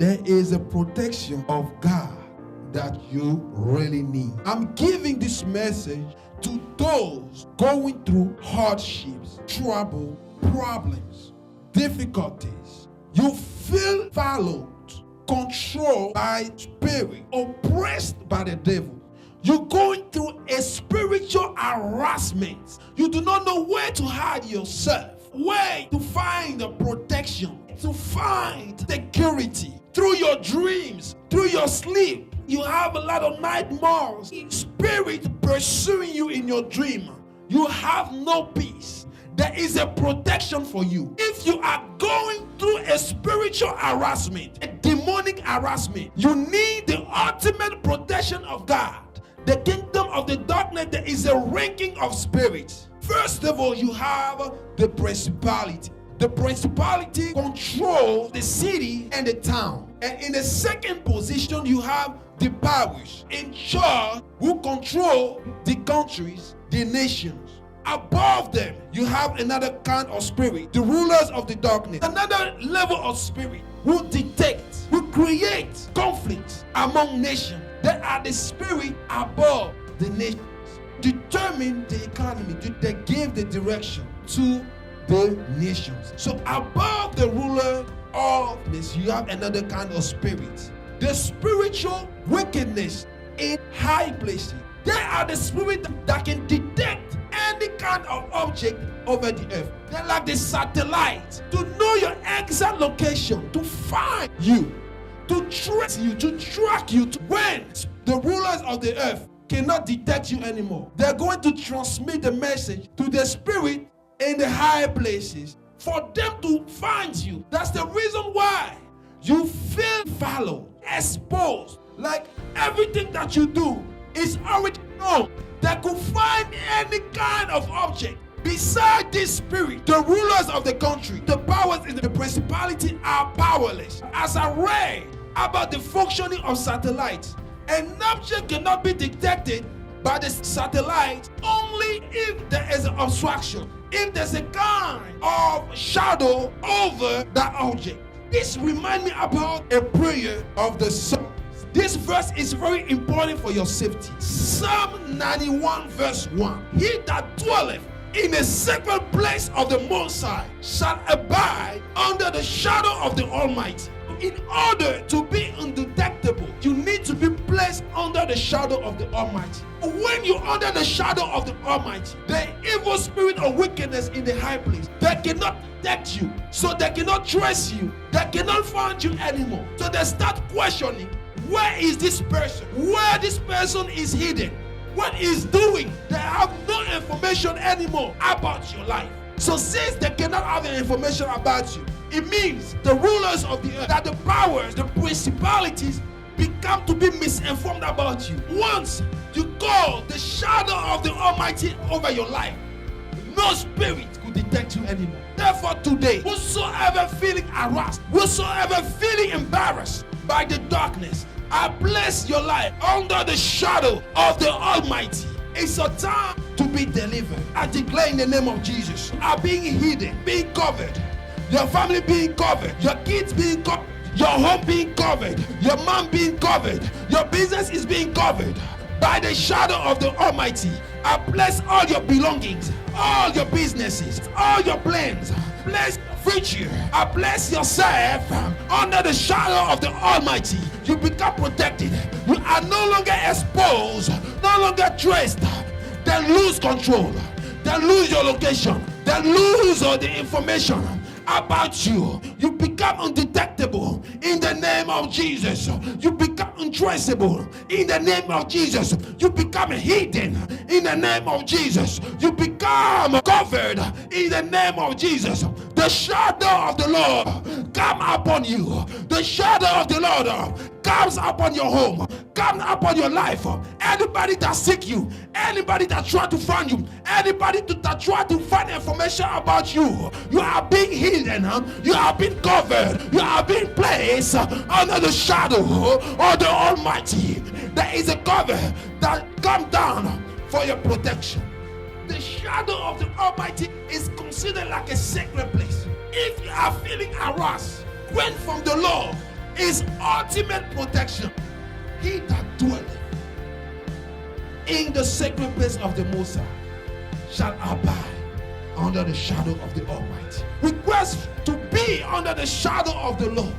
there is a protection of God that you really need. I'm giving this message to those going through hardships, trouble, problems, difficulties. You feel followed, controlled by spirit, oppressed by the devil. You're going through a spiritual harassment. You do not know where to hide yourself, where to find the protection, to find security. Through your dreams, through your sleep, you have a lot of nightmares. Spirit pursuing you in your dream. You have no peace. There is a protection for you. If you are going through a spiritual harassment, a demonic harassment, you need the ultimate protection of God. The kingdom of the darkness, there is a ranking of spirits. First of all, you have the principality. The principality controls the city and the town. And in the second position, you have the powers in charge who control the countries, the nations. Above them, you have another kind of spirit, the rulers of the darkness. Another level of spirit who detect, who create conflicts among nations. They are the spirit above the nations. Determine the economy. They give the direction to the nations. So above the ruler of this, you have another kind of spirit. The spiritual wickedness in high places. They are the spirit that can detect any kind of object over the earth. They're like the satellite to know your exact location, to find you, to trace you, to track you. When the rulers of the earth cannot detect you anymore, they're going to transmit the message to the spirit in the higher places for them to find you. That's the reason why you feel followed, exposed, like everything that you do is already known. They could find any kind of object. Beside this spirit, the rulers of the country, the powers in the principality are powerless. As I read about the functioning of satellites, an object cannot be detected by the satellite only if there is an obstruction, if there's a kind of shadow over that object. This reminds me about a prayer of the Psalm. This verse is very important for your safety. Psalm 91 verse 1. He that dwelleth in the secret place of the Most High shall abide under the shadow of the Almighty. In order to be undetectable, you need to be placed under the shadow of the Almighty. When you're under the shadow of the Almighty, the evil spirit of wickedness in the high place, they cannot detect you, so they cannot trace you, they cannot find you anymore. So they start questioning, where is this person? Where this person is hidden? What is doing? They have no information anymore about your life. So since they cannot have the information about you, it means the rulers of the earth, that the powers, the principalities become to be misinformed about you. Once you call the shadow of the Almighty over your life, no spirit could detect you anymore. Therefore today, whosoever feeling harassed, whosoever feeling embarrassed by the darkness, I bless your life under the shadow of the Almighty. It's a time to be delivered. I declare in the name of Jesus, are being hidden, being covered, your family being covered, your kids being covered, your home being covered, your mom being covered, your business is being covered by the shadow of the Almighty. I bless all your belongings, all your businesses, all your plans. Bless future. I bless yourself under the shadow of the Almighty. You become protected. You are no longer exposed, no longer traced. They lose control. They lose your location. They lose all the information about you. You become undetectable in the name of Jesus. You become untraceable in the name of Jesus. You become hidden in the name of Jesus. You become covered in the name of Jesus. The shadow of the Lord come upon you. The shadow of the Lord comes upon your home, comes upon your life. Anybody that seek you, anybody that try to find you, anybody that try to find information about you, you are being hidden, you are being covered, you are being placed under the shadow of the Almighty. There is a cover that comes down for your protection. The shadow of the Almighty is considered like a sacred place. If you are feeling harassed, went from the Lord, His ultimate protection. He that dwelleth in the sacred place of the Most High shall abide under the shadow of the Almighty. Request to be under the shadow of the Lord.